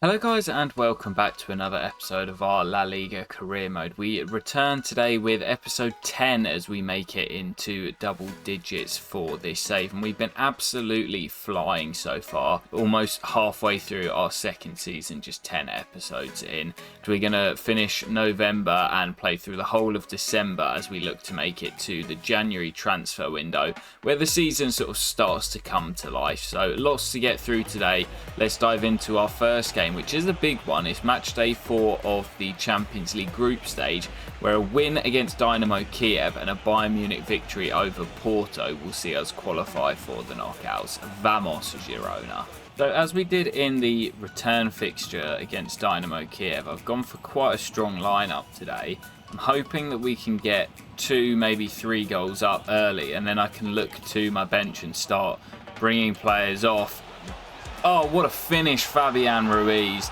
Hello guys and welcome back to another episode of our La Liga career mode. We return today with episode 10 as we make it into double digits for this save, and we've been absolutely flying so far, almost halfway through our second season, just 10 episodes in. We're going to finish November and play through the whole of December as we look to make it to the January transfer window where the season sort of starts to come to life. So lots to get through today. Let's dive into our first game, which is the big one. It's match day 4 of the Champions League group stage, where a win against Dynamo Kiev and a Bayern Munich victory over Porto will see us qualify for the knockouts. Vamos, Girona. So as we did in the return fixture against Dynamo Kiev, I've gone for quite a strong lineup today. I'm hoping that we can get 2, maybe 3 goals up early, and then I can look to my bench and start bringing players off. Oh, what a finish, Fabian Ruiz.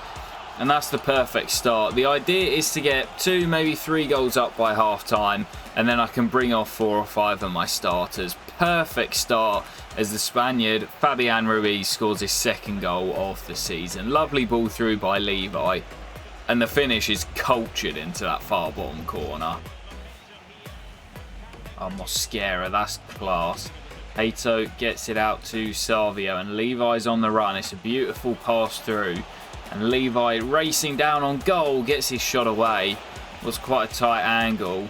And that's the perfect start. The idea is to get 2, maybe 3 goals up by half time, and then I can bring off 4 or 5 of my starters. Perfect start as the Spaniard Fabian Ruiz scores his second goal of the season. Lovely ball through by Levi, and the finish is cultured into that far bottom corner. Oh, Mosquera, that's class. Hato gets it out to Savio, and Levi's on the run. It's a beautiful pass through, and Levi racing down on goal gets his shot away. It was quite a tight angle,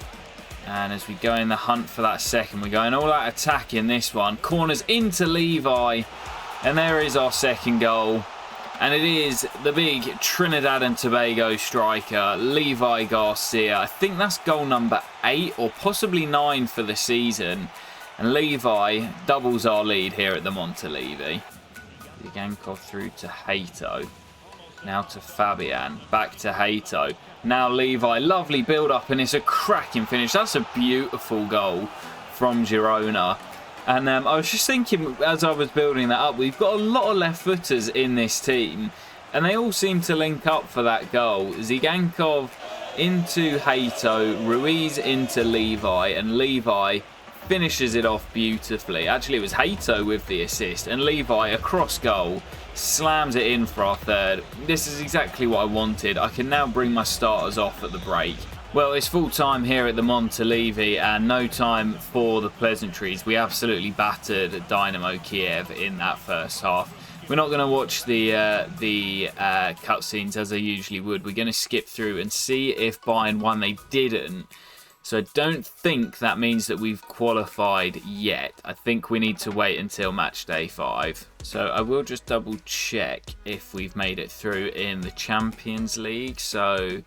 and as we go in the hunt for that second, we're going all out attack in this one. Corners into Levi, and there is our second goal, and it is the big Trinidad and Tobago striker Levi Garcia. I think that's goal number 8 or possibly 9 for the season. And Levi doubles our lead here at the Montelivi. Zigankov through to Hato. Now to Fabian. Back to Hato. Now Levi. Lovely build-up, and it's a cracking finish. That's a beautiful goal from Girona. And I was just thinking as I was building that up, we've got a lot of left-footers in this team, and they all seem to link up for that goal. Zigankov into Hato. Ruiz into Levi, and Levi finishes it off beautifully. Actually, it was Hato with the assist, and Levi across goal slams it in for our third. This is exactly what I wanted. I can now bring my starters off at the break. Well, it's full time here at the Montelivi, and no time for the pleasantries. We absolutely battered Dynamo Kiev in that first half. We're not going to watch the cutscenes as I usually would. We're going to skip through and see if Bayern won. They didn't. So I don't think that means that we've qualified yet. I think we need to wait until match day 5. So I will just double check if we've made it through in the Champions League. So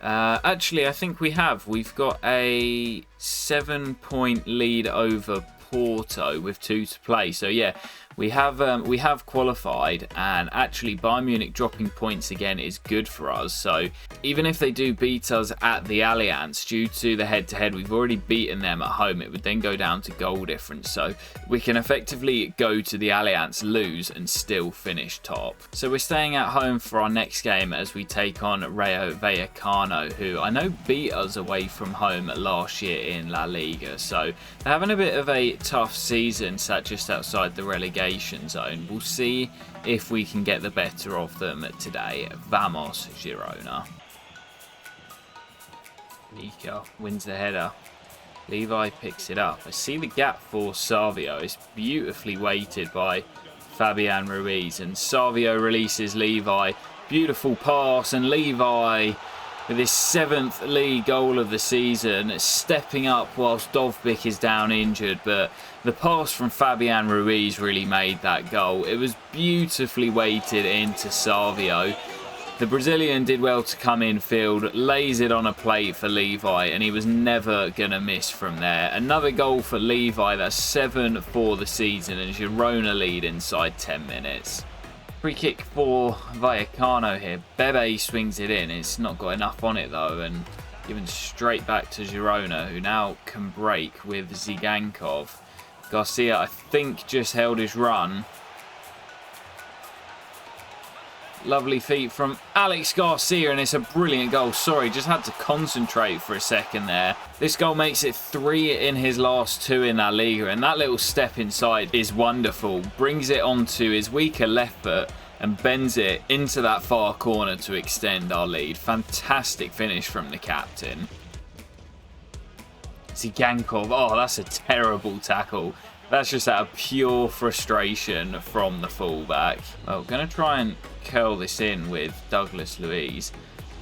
actually I think we have. We've got a 7-point lead over Porto with 2 to play. So yeah, we have qualified, and actually Bayern Munich dropping points again is good for us. So even if they do beat us at the Allianz, due to the head-to-head, we've already beaten them at home. It would then go down to goal difference. So we can effectively go to the Allianz, lose, and still finish top. So we're staying at home for our next game as we take on Rayo Vallecano, who I know beat us away from home last year in La Liga. So they're having a bit of a tough season, sat just outside the relegation zone. We'll see if we can get the better of them today. Vamos, Girona. Nika wins the header. Levi picks it up. I see the gap for Savio. It's beautifully weighted by Fabian Ruiz, and Savio releases Levi. Beautiful pass, and Levi with his 7th league goal of the season, stepping up whilst Dovbyk is down injured. But the pass from Fabian Ruiz really made that goal. It was beautifully weighted into Savio. The Brazilian did well to come in field, lays it on a plate for Levi, and he was never going to miss from there. Another goal for Levi. That's 7 for the season, and Girona lead inside 10 minutes. Free kick for Vallecano here. Bebe swings it in. It's not got enough on it though, and given straight back to Girona, who now can break with Zigankov. Garcia, I think, just held his run. Lovely feet from Alex Garcia, and it's a brilliant goal. Sorry, just had to concentrate for a second there. This goal makes it 3 in his last 2 in La Liga, and that little step inside is wonderful. Brings it onto his weaker left foot, and bends it into that far corner to extend our lead. Fantastic finish from the captain. Zigankov, oh, that's a terrible tackle. That's just out of pure frustration from the fullback. Well, going to try and curl this in with Douglas Luiz.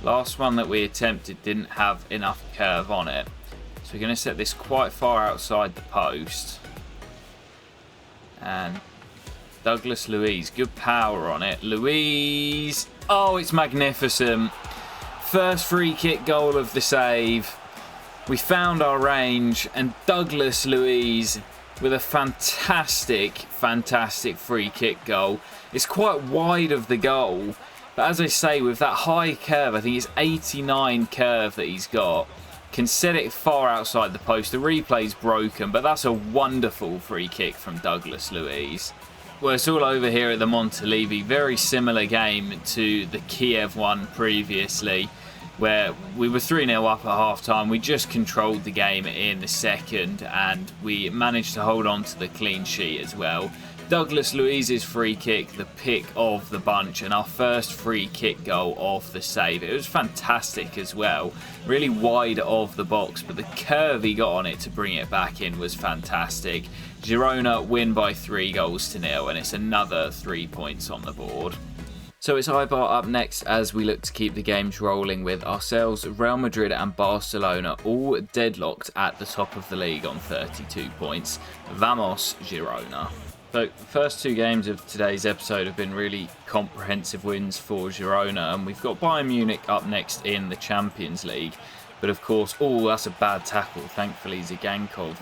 Last one that we attempted didn't have enough curve on it. So we're going to set this quite far outside the post. And Douglas Luiz, good power on it. Luiz, oh, it's magnificent. First free kick goal of the save. We found our range, and Douglas Luiz with a fantastic free kick goal. It's quite wide of the goal, but as I say, with that high curve, I think it's 89 curve that he's got, can set it far outside the post. The replay's broken, but that's a wonderful free kick from Douglas Luiz. Well, it's all over here at the Montalivi. Very similar game to the Kiev one previously, where we were 3-0 up at half-time. We just controlled the game in the second, and we managed to hold on to the clean sheet as well. Douglas Luiz's free kick, the pick of the bunch, and our first free kick goal of the save. It was fantastic as well. Really wide of the box, but the curve he got on it to bring it back in was fantastic. Girona win by 3-0, and it's another 3 points on the board. So it's Eibar up next as we look to keep the games rolling with ourselves, Real Madrid and Barcelona all deadlocked at the top of the league on 32 points. Vamos, Girona. So the first two games of today's episode have been really comprehensive wins for Girona, and we've got Bayern Munich up next in the Champions League. But of course, oh, that's a bad tackle. Thankfully, Zigankov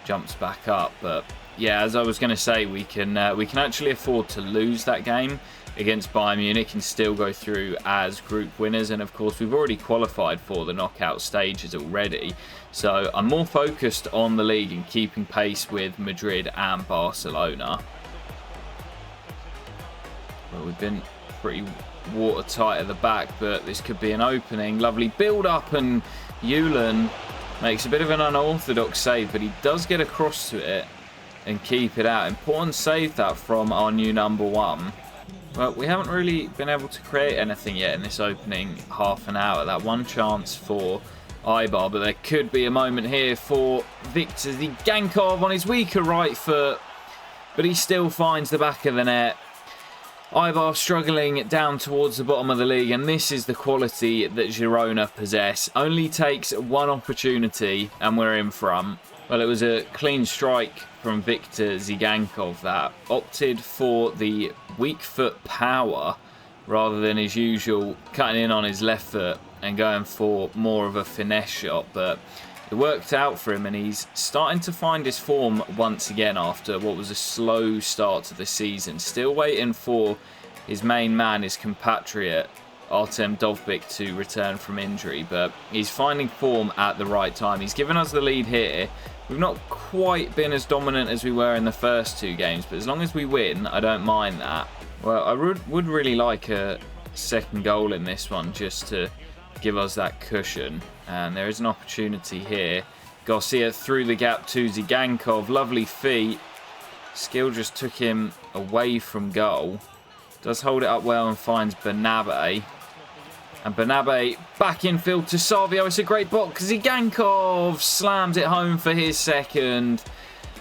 jumps back up. But yeah, as I was going to say, we can actually afford to lose that game against Bayern Munich and still go through as group winners. And of course, we've already qualified for the knockout stages already. So I'm more focused on the league and keeping pace with Madrid and Barcelona. Well, we've been pretty watertight at the back, but this could be an opening. Lovely build up, and Julen makes a bit of an unorthodox save, but he does get across to it and keep it out. Important save that from our new number one. Well, we haven't really been able to create anything yet in this opening half an hour. That one chance for Eibar, but there could be a moment here for Viktor Zigankov on his weaker right foot, but he still finds the back of the net. Eibar struggling down towards the bottom of the league, and this is the quality that Girona possess. Only takes one opportunity and we're in front. Well, it was a clean strike from Viktor Zigankov that opted for the weak foot power rather than his usual cutting in on his left foot and going for more of a finesse shot, but it worked out for him, and he's starting to find his form once again after what was a slow start to the season. Still waiting for his main man, his compatriot Artem Dovbyk, to return from injury, but he's finding form at the right time. He's given us the lead here. We've not quite been as dominant as we were in the first two games, but as long as we win, I don't mind that. Well, I would really like a second goal in this one just to give us that cushion, and there is an opportunity here. Garcia through the gap to Zigankov, lovely feet. Skill just took him away from goal. Does hold it up well and finds Bernabe. And Bernabe back infield to Savio. It's a great box. Zigankov slams it home for his second.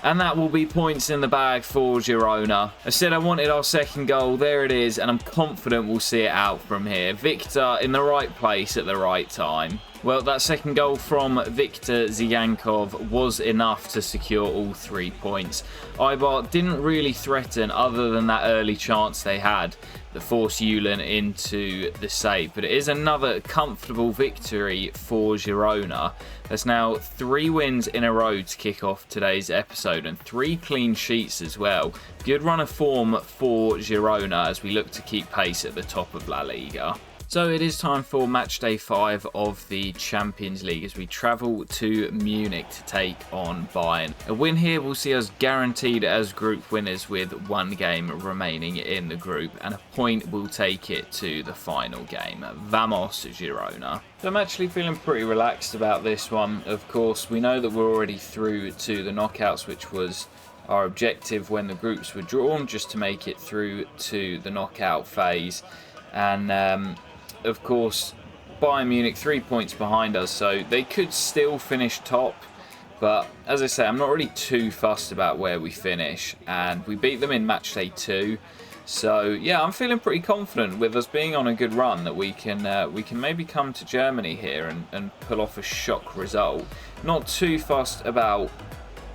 And that will be points in the bag for Girona. I said I wanted our second goal. There it is. And I'm confident we'll see it out from here. Victor in the right place at the right time. Well, that second goal from Viktor Zigankov was enough to secure all 3 points. Eibar didn't really threaten other than that early chance they had that forced Julen into the save. But it is another comfortable victory for Girona. There's now 3 wins in a row to kick off today's episode, and 3 clean sheets as well. Good run of form for Girona as we look to keep pace at the top of La Liga. So it is time for match day 5 of the Champions League as we travel to Munich to take on Bayern. A win here will see us guaranteed as group winners with 1 game remaining in the group, and a point will take it to the final game. Vamos, Girona. So I'm actually feeling pretty relaxed about this one. Of course, we know that we're already through to the knockouts, which was our objective when the groups were drawn, just to make it through to the knockout phase. And of course, Bayern Munich 3 points behind us, so they could still finish top. But as I say, I'm not really too fussed about where we finish, and we beat them in match day 2. So yeah, I'm feeling pretty confident with us being on a good run that we can maybe come to Germany here and pull off a shock result. Not too fussed about.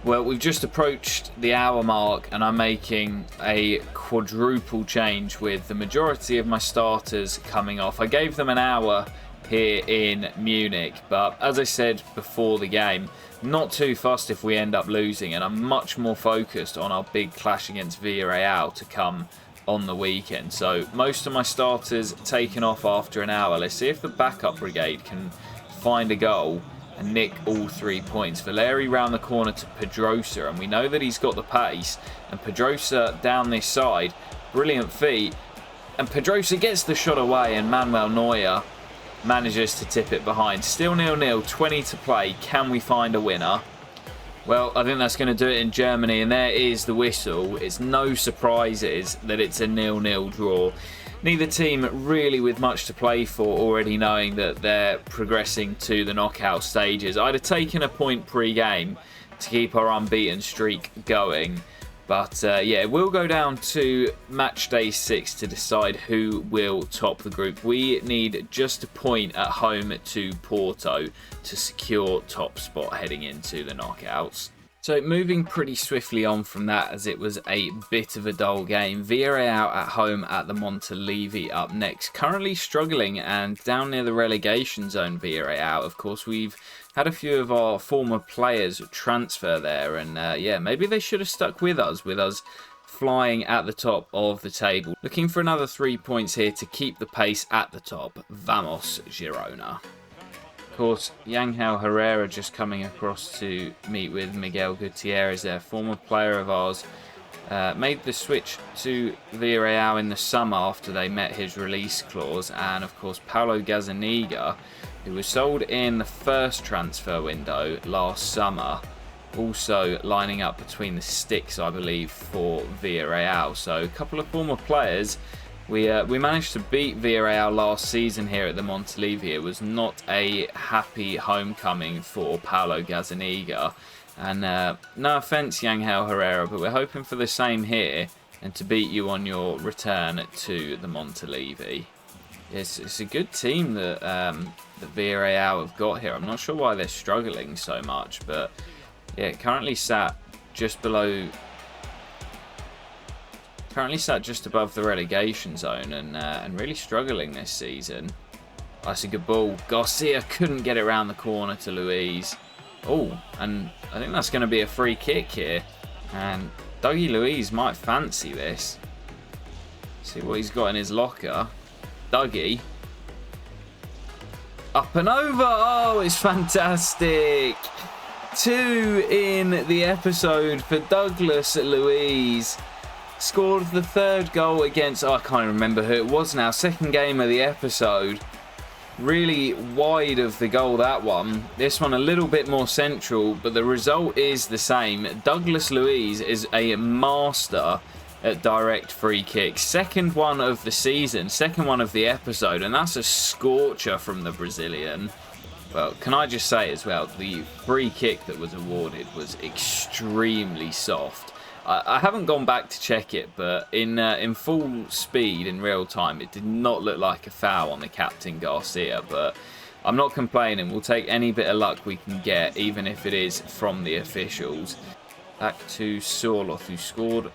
Well, we've just approached the hour mark, and I'm making a quadruple change with the majority of my starters coming off. I gave them an hour here in Munich, but as I said before the game, not too fussed if we end up losing, and I'm much more focused on our big clash against Villarreal to come on the weekend. So most of my starters taken off after an hour. Let's see if the backup brigade can find a goal and nick all 3 points. Valeri round the corner to Pedrosa, and we know that he's got the pace, and Pedrosa down this side, brilliant feet, and Pedrosa gets the shot away, and Manuel Neuer manages to tip it behind. Still 0-0, 20 to play. Can we find a winner? Well, I think that's going to do it in Germany, and there is the whistle. It's no surprises that it's a 0-0 draw. Neither team really with much to play for, already knowing that they're progressing to the knockout stages. I'd have taken a point pre-game to keep our unbeaten streak going. But yeah, we'll go down to match day 6 to decide who will top the group. We need just a point at home to Porto to secure top spot heading into the knockouts. So moving pretty swiftly on from that, as it was a bit of a dull game. Villarreal at home at the Montelivi up next. Currently struggling and down near the relegation zone, Villarreal. Of course, we've had a few of our former players transfer there, and yeah, maybe they should have stuck with us flying at the top of the table. Looking for another 3 points here to keep the pace at the top. Vamos, Girona. Of course, Yangel Herrera just coming across to meet with Miguel Gutierrez there, former player of ours. Made the switch to Villarreal in the summer after they met his release clause, and of course Paulo Gazzaniga, who was sold in the first transfer window last summer, also lining up between the sticks, I believe, for Villarreal. So a couple of former players. We managed to beat Villarreal last season here at the Montelivi. It was not a happy homecoming for Paulo Gazzaniga. And no offence, Yangel Herrera, but we're hoping for the same here and to beat you on your return to the Montelivi. It's a good team that Villarreal have got here. I'm not sure why they're struggling so much, but yeah, currently sat just above the relegation zone, and really struggling this season. That's a good ball. Garcia couldn't get it around the corner to Luiz. Oh, and I think that's going to be a free kick here. And Douglas Luiz might fancy this. See what he's got in his locker. Dougie. Up and over. Oh, it's fantastic. 2 in the episode for Douglas Luiz. Scored the 3rd goal against, I can't remember who it was now, 2nd game of the episode. Really wide of the goal, that one. This one a little bit more central, but the result is the same. Douglas Luiz is a master at direct free kicks. 2nd one of the season, 2nd one of the episode, and that's a scorcher from the Brazilian. Well, can I just say as well, the free kick that was awarded was extremely soft. I haven't gone back to check it, but in full speed, in real time, it did not look like a foul on the captain Garcia. But I'm not complaining. We'll take any bit of luck we can get, even if it is from the officials. Back to Sorloth, who scored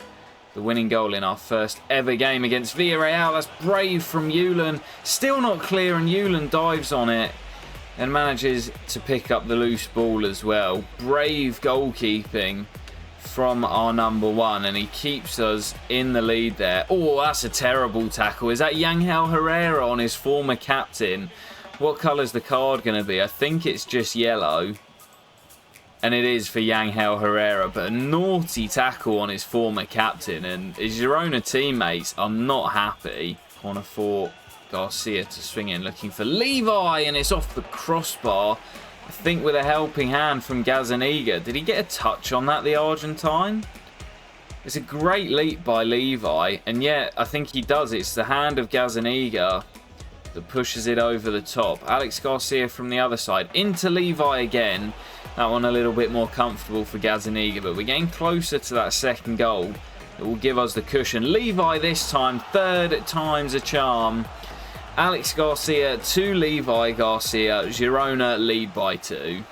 the winning goal in our first ever game against Villarreal. That's brave from Yulan. Still not clear, and Yulan dives on it and manages to pick up the loose ball as well. Brave goalkeeping from our number 1, and he keeps us in the lead there. Oh, that's a terrible tackle. Is that Yangel Herrera on his former captain? What colour's the card going to be? I think it's just yellow. And it is for Yangel Herrera, but a naughty tackle on his former captain, and his Girona teammates are not happy. Corner for Garcia to swing in, looking for Levi, and it's off the crossbar. I think with a helping hand from Gazzaniga. Did he get a touch on that, the Argentine? It's a great leap by Levi, and yet I think he does. It's the hand of Gazzaniga that pushes it over the top. Alex Garcia from the other side. Into Levi again. That one a little bit more comfortable for Gazzaniga, but we're getting closer to that second goal that will give us the cushion. Levi this time, third time's a charm. Alex Garcia to Levi Garcia. Girona lead by 2.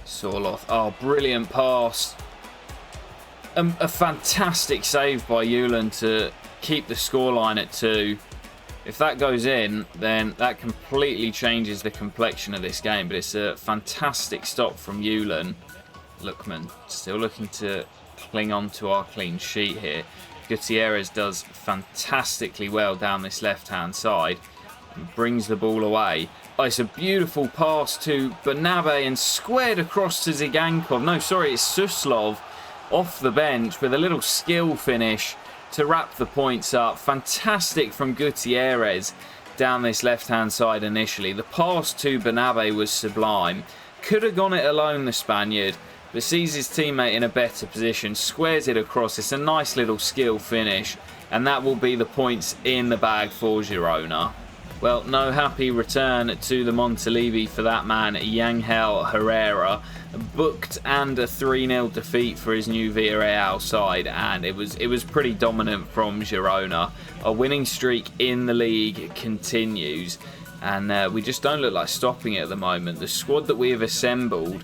Sorloth. Oh, brilliant pass. A fantastic save by Julen to keep the scoreline at 2. If that goes in, then that completely changes the complexion of this game. But it's a fantastic stop from Julen. Lookman still looking to cling on to our clean sheet here. Gutierrez does fantastically well down this left-hand side and brings the ball away. Oh, it's a beautiful pass to Bernabe and squared across to Zigankov. No, sorry, it's Suslov off the bench with a little skill finish to wrap the points up. Fantastic from Gutierrez down this left-hand side initially. The pass to Bernabe was sublime. Could have gone it alone, the Spaniard, but sees his teammate in a better position, squares it across. It's a nice little skill finish, and that will be the points in the bag for Girona. Well, no happy return to the Montilivi for that man, Yangel Herrera. Booked and a 3-0 defeat for his new Villarreal side, and it was pretty dominant from Girona. A winning streak in the league continues, and we just don't look like stopping it at the moment. The squad that we have assembled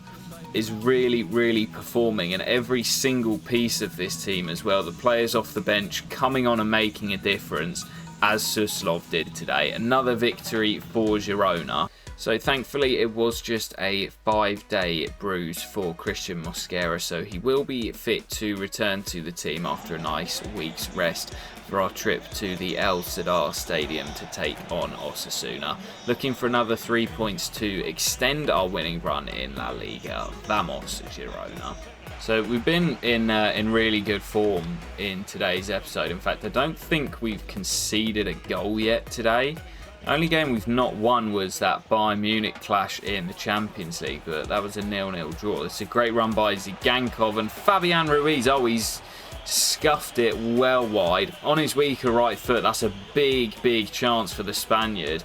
is really performing, and every single piece of this team as well. The players off the bench coming on and making a difference, as Suslov did today. Another victory for Girona. So thankfully it was just a 5-day bruise for Christian Mosquera, so he will be fit to return to the team after a nice week's rest for our trip to the El Sadar Stadium to take on Osasuna. Looking for another 3 points to extend our winning run in La Liga. Vamos, Girona. So we've been in really good form in today's episode. In fact, I don't think we've conceded a goal yet today. The only game we've not won was that Bayern Munich clash in the Champions League, but that was a 0-0 draw. It's a great run by Zigankov and Fabian Ruiz. Oh, he's scuffed it well wide on his weaker right foot. That's a big chance for the Spaniard,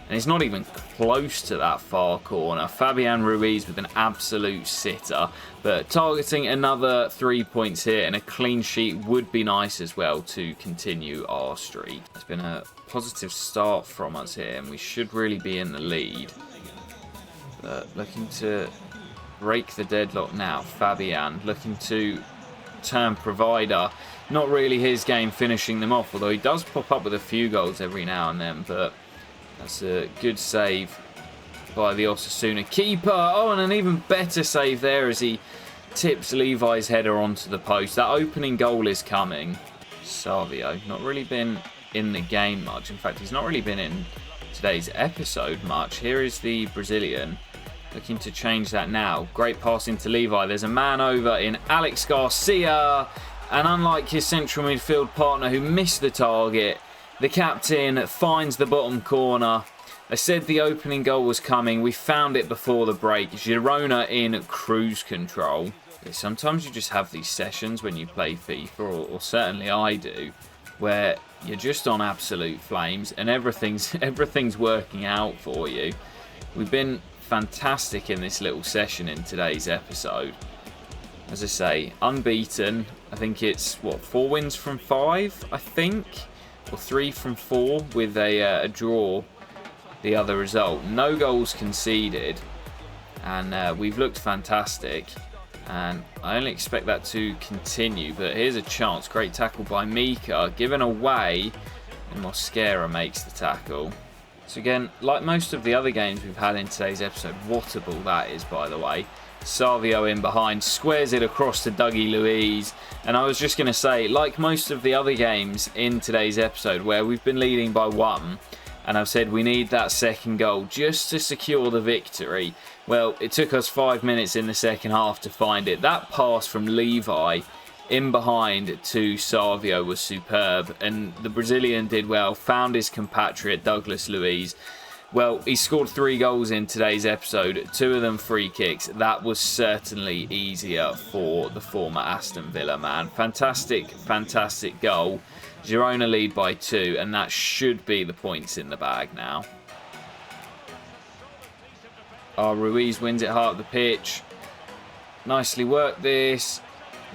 and he's not even close to that far corner. Fabian Ruiz with an absolute sitter, but targeting another 3 points here, and a clean sheet would be nice as well to continue our streak. It's been a positive start from us here, and we should really be in the lead. But looking to break the deadlock now. Fabian looking to turn provider. Not really his game finishing them off, although he does pop up with a few goals every now and then. But that's a good save by the Osasuna keeper. Oh, and an even better save there as he tips Levi's header onto the post. That opening goal is coming. Savio, not really been in the game much. In fact, he's not really been in today's episode much. Here is the Brazilian looking to change that now. Great pass into Levi. There's a man over in Alex Garcia, and unlike his central midfield partner who missed the target, the captain finds the bottom corner. I said the opening goal was coming. We found it before the break. Girona in cruise control. Sometimes you just have these sessions when you play FIFA, or certainly I do, where you're just on absolute flames and everything's working out for you. We've been fantastic in this little session in today's episode. As I say, unbeaten. I think it's, 4 wins from 5, I think? Or 3 from 4 with a draw, the other result. No goals conceded. And we've looked fantastic. And I only expect that to continue. But here's a chance. Great tackle by Mika. Given away. And Mosquera makes the tackle. So again, like most of the other games we've had in today's episode, what a ball that is, by the way. Savio in behind, squares it across to Douglas Luiz. And I was just going to say, like most of the other games in today's episode where we've been leading by 1, and I've said we need that second goal just to secure the victory. Well, it took us 5 minutes in the second half to find it. That pass from Levi in behind to Savio was superb, and the Brazilian did well, found his compatriot Douglas Luiz, Well, he scored 3 goals in today's episode, 2 of them free kicks. That was certainly easier for the former Aston Villa man. Fantastic, fantastic goal. Girona lead by 2, and that should be the points in the bag now. Oh, Ruiz wins it hard up the pitch. Nicely worked this.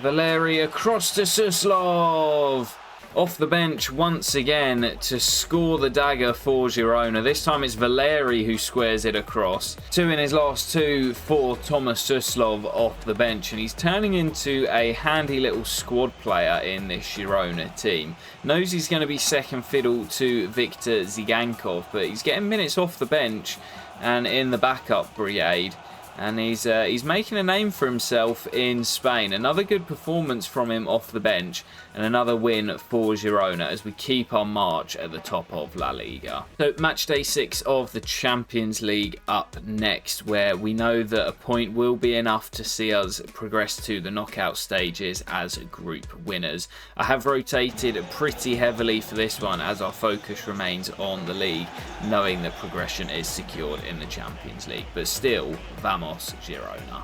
Valeri across to Suslov. Off the bench once again to score the dagger for Girona. This time it's Valeri who squares it across. 2 in his last 2 for Thomas Suslov off the bench. And he's turning into a handy little squad player in this Girona team. Knows he's going to be second fiddle to Viktor Zigankov, but he's getting minutes off the bench and in the backup brigade. And he's making a name for himself in Spain. Another good performance from him off the bench. And another win for Girona as we keep our march at the top of La Liga. So match day 6 of the Champions League up next, where we know that a point will be enough to see us progress to the knockout stages as group winners. I have rotated pretty heavily for this one as our focus remains on the league, knowing that progression is secured in the Champions League. But still, vamos Girona.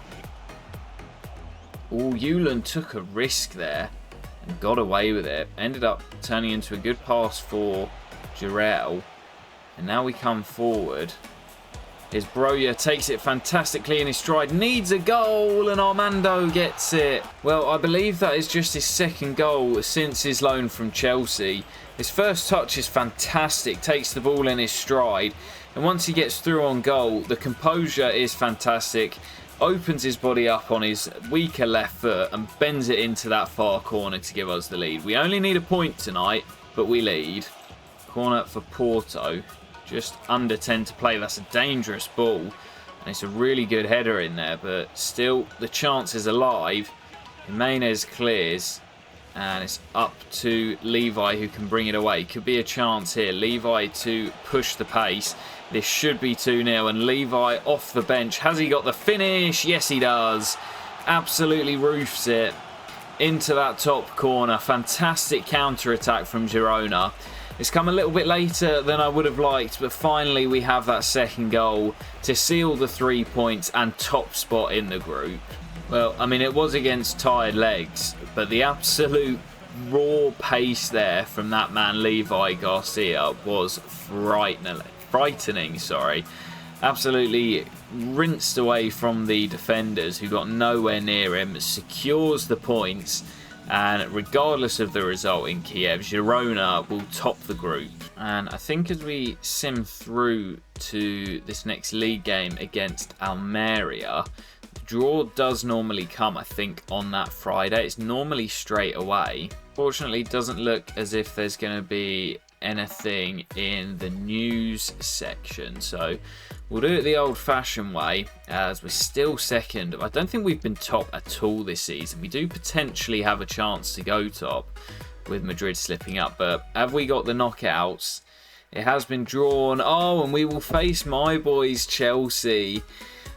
Oh, Yulan took a risk there and got away with it. Ended up turning into a good pass for Villarreal. And now we come forward. Here's Broja, takes it fantastically in his stride. Needs a goal and Armando gets it. Well, I believe that is just his second goal since his loan from Chelsea. His first touch is fantastic. Takes the ball in his stride. And once he gets through on goal, the composure is fantastic. Opens his body up on his weaker left foot and bends it into that far corner to give us the lead. We only need a point tonight, but we lead. Corner for Porto. Just under 10 to play. That's a dangerous ball. And it's a really good header in there, but still the chance is alive. Jimenez clears. And it's up to Levi who can bring it away. Could be a chance here. Levi to push the pace. This should be 2-0. And Levi off the bench. Has he got the finish? Yes, he does. Absolutely roofs it into that top corner. Fantastic counter-attack from Girona. It's come a little bit later than I would have liked, but finally we have that second goal to seal the 3 points and top spot in the group. Well, I mean, it was against tired legs, but the absolute raw pace there from that man Levi Garcia was frightening. Absolutely rinsed away from the defenders who got nowhere near him, secures the points, and regardless of the result in Kiev, Girona will top the group. And I think as we sim through to this next league game against Almeria, the draw does normally come, I think, on that Friday. It's normally straight away. Fortunately, it doesn't look as if there's going to be anything in the news section, so we'll do it the old-fashioned way as we're still second. I don't think we've been top at all this season. We do potentially have a chance to go top with Madrid slipping up, but have we got the knockouts? It has been drawn. Oh, and we will face my boys Chelsea.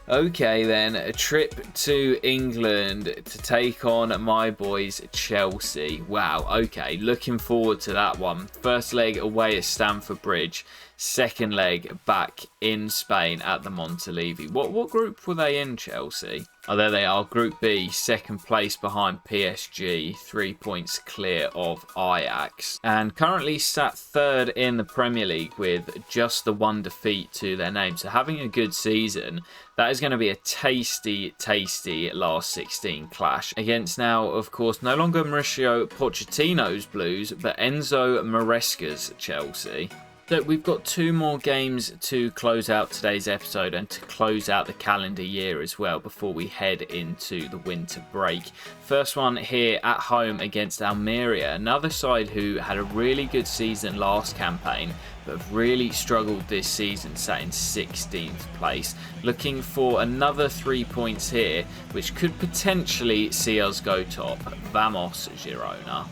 Okay then, a trip to England to take on my boys Chelsea. Wow, okay, looking forward to that one. First leg away at Stamford Bridge. Second leg back in Spain at the Montilivi. What group were they in, Chelsea? Oh, there they are. Group B, second place behind PSG. 3 points clear of Ajax. And currently sat third in the Premier League with just the 1 defeat to their name. So having a good season. That is going to be a tasty, tasty last 16 clash. Against now, of course, no longer Mauricio Pochettino's Blues, but Enzo Maresca's Chelsea. So we've got 2 more games to close out today's episode and to close out the calendar year as well before we head into the winter break. First one here at home against Almeria, another side who had a really good season last campaign but have really struggled this season, sat in 16th place. Looking for another 3 points here, which could potentially see us go top. Vamos, Girona.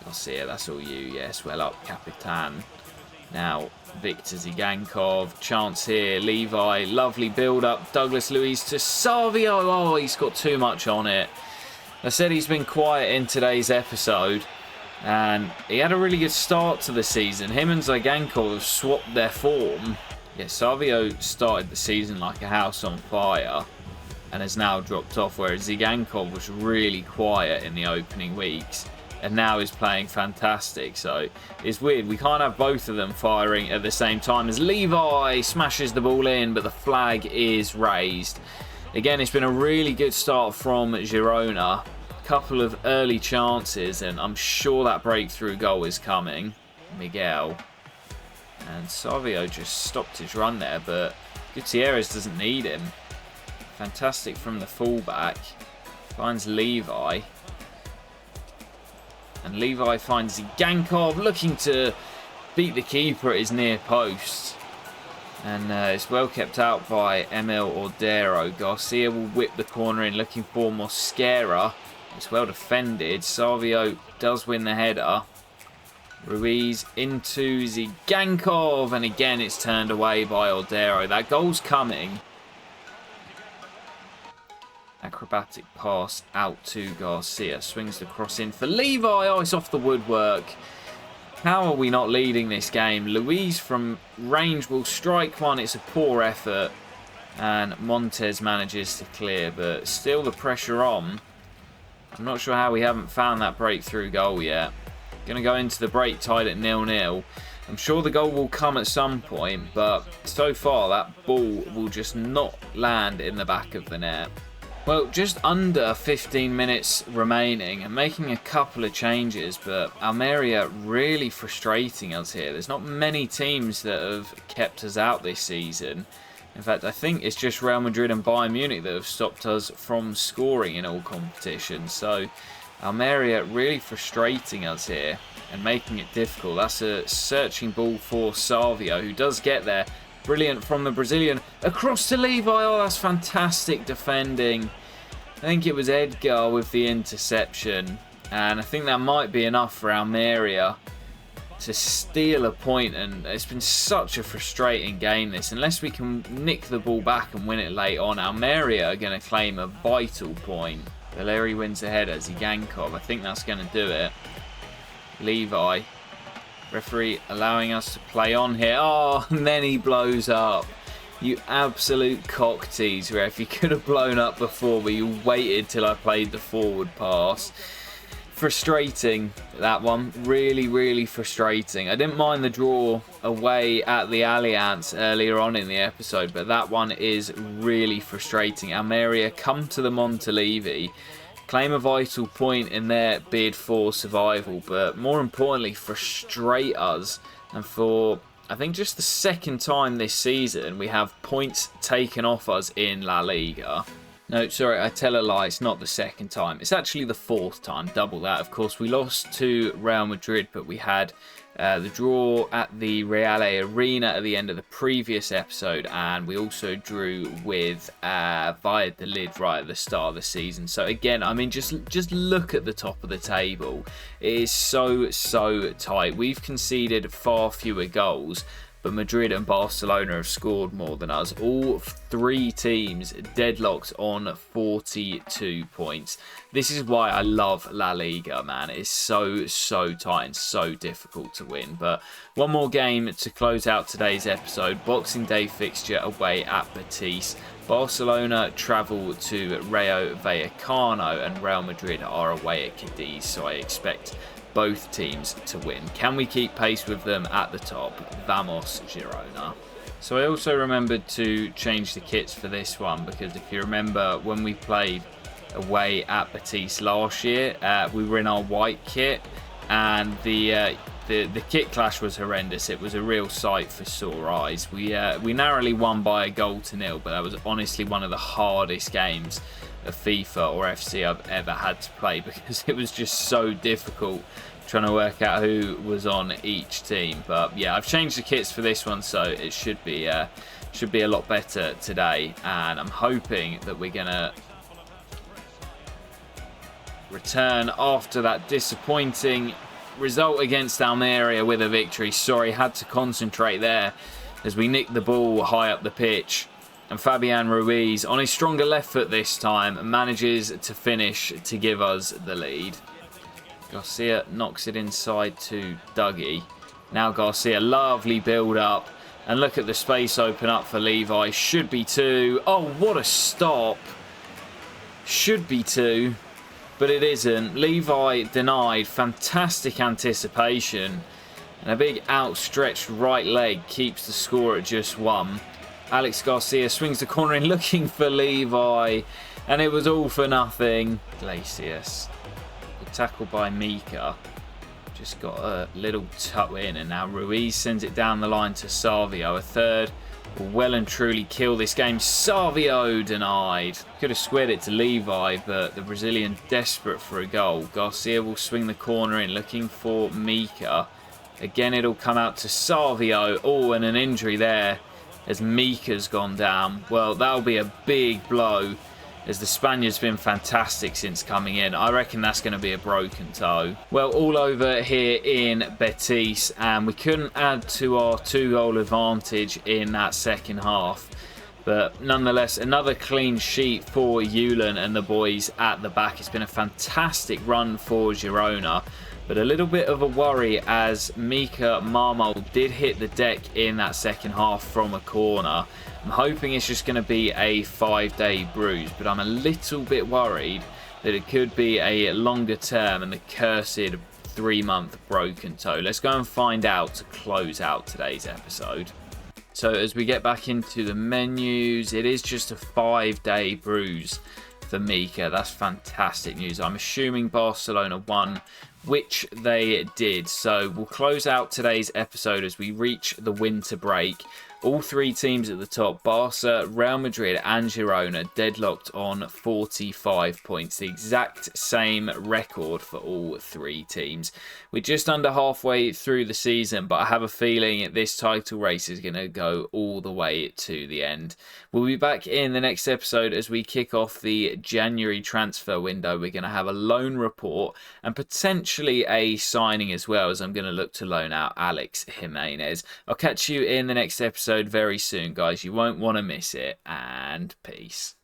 Garcia, that's all you. Yes, well up, Capitan. Now, Viktor Zigankov, chance here, Levi, lovely build-up, Douglas Luiz to Savio. Oh, he's got too much on it. I said he's been quiet in today's episode, and he had a really good start to the season. Him and Zigankov have swapped their form, Yeah, Savio started the season like a house on fire and has now dropped off, whereas Zigankov was really quiet in the opening weeks and now is playing fantastic. So it's weird. We can't have both of them firing at the same time as Levi smashes the ball in, but the flag is raised. Again, it's been a really good start from Girona. A couple of early chances, and I'm sure that breakthrough goal is coming. Miguel. And Savio just stopped his run there, but Gutierrez doesn't need him. Fantastic from the fullback. Finds Levi. And Levi finds Zigankov, looking to beat the keeper at his near post. And it's well kept out by Emil Ordero. Garcia will whip the corner in, looking for Mosquera. It's well defended. Savio does win the header. Ruiz into Zigankov, and again it's turned away by Ordero. That goal's coming. Acrobatic pass out to Garcia. Swings the cross in for Levi. Oh, it's off the woodwork. How are we not leading this game? Luiz from range will strike one. It's a poor effort. And Montes manages to clear, but still the pressure on. I'm not sure how we haven't found that breakthrough goal yet. Going to go into the break tied at 0-0. I'm sure the goal will come at some point, but so far that ball will just not land in the back of the net. Well, just under 15 minutes remaining and making a couple of changes, but Almeria really frustrating us here. There's not many teams that have kept us out this season. In fact, I think it's just Real Madrid and Bayern Munich that have stopped us from scoring in all competitions. So Almeria really frustrating us here and making it difficult. That's a searching ball for Savio, who does get there. Brilliant from the Brazilian. Across to Levi. Oh, that's fantastic defending. I think it was Edgar with the interception. And I think that might be enough for Almeria to steal a point. And it's been such a frustrating game, this. Unless we can nick the ball back and win it late on, Almeria are going to claim a vital point. Valeri wins the header. Zigankov. I think that's going to do it. Levi. Referee allowing us to play on here. Oh, and then he blows up. You absolute cock tease, ref. You could have blown up before, but you waited till I played the forward pass. Frustrating, that one. Really, really frustrating. I didn't mind the draw away at the Allianz earlier on in the episode, but that one is really frustrating. Almeria come to the Montelivi, claim a vital point in their bid for survival, but more importantly, frustrate us. And for, I think, just the second time this season, we have points taken off us in La Liga. No, sorry, I tell a lie. It's not the second time. It's actually the fourth time. Double that. Of course, we lost to Real Madrid, but we had the draw at the Reale Arena at the end of the previous episode, and we also drew with Valladolid right at the start of the season. So again, I mean, just look at the top of the table. It is so tight. We've conceded far fewer goals, but Madrid and Barcelona have scored more than us. All three teams deadlocked on 42 points. This is why I love La Liga, man. It's so tight and so difficult to win. But one more game to close out today's episode. Boxing Day fixture away at Betis. Barcelona travel to Rayo Vallecano, and Real Madrid are away at Cadiz. So I expect both teams to win. Can we keep pace with them at the top? Vamos, Girona. So I also remembered to change the kits for this one, because if you remember when we played away at Betis last year, we were in our white kit, and the kit clash was horrendous. It was a real sight for sore eyes. We narrowly won by 1-0, but that was honestly one of the hardest games of FIFA or FC I've ever had to play, because it was just so difficult trying to work out who was on each team. But yeah, I've changed the kits for this one, so it should be a lot better today, and I'm hoping that we're gonna return after that disappointing result against Almeria with a victory. Sorry, had to concentrate there as we nicked the ball high up the pitch. And Fabian Ruiz, on his stronger left foot this time, manages to finish to give us the lead. Garcia knocks it inside to Dougie. Now Garcia, lovely build up. And look at the space open up for Levi. Should be 2. Oh, what a stop. Should be 2, but it isn't. Levi denied. Fantastic anticipation. And a big outstretched right leg keeps the score at just 1. Alex Garcia swings the corner in looking for Levi. And it was all for nothing. Glacius. Good tackle by Mika. Just got a little tuck in, and now Ruiz sends it down the line to Savio. A third will well and truly kill this game. Savio denied. Could have squared it to Levi, but the Brazilian desperate for a goal. Garcia will swing the corner in looking for Mika. Again, it'll come out to Savio. Oh, and an injury there as Mika's gone down. Well, that'll be a big blow, as the Spaniard's been fantastic since coming in. I reckon that's going to be a broken toe. Well, all over here in Betis, and we couldn't add to our 2-goal advantage in that second half. But nonetheless, another clean sheet for Julen and the boys at the back. It's been a fantastic run for Girona, but a little bit of a worry as Mika Marmol did hit the deck in that second half from a corner. I'm hoping it's just going to be a 5-day bruise, but I'm a little bit worried that it could be a longer term and the cursed 3-month broken toe. Let's go and find out to close out today's episode. So as we get back into the menus, it is just a 5-day bruise for Mika. That's fantastic news. I'm assuming Barcelona won, which they did. So we'll close out today's episode as we reach the winter break. All 3 teams at the top, Barca, Real Madrid and Girona, deadlocked on 45 points. The exact same record for all 3 teams. We're just under halfway through the season, but I have a feeling this title race is going to go all the way to the end. We'll be back in the next episode as we kick off the January transfer window. We're going to have a loan report and potentially a signing as well, as I'm going to look to loan out Alex Jimenez. I'll catch you in the next episode very soon, guys. You won't want to miss it, and peace.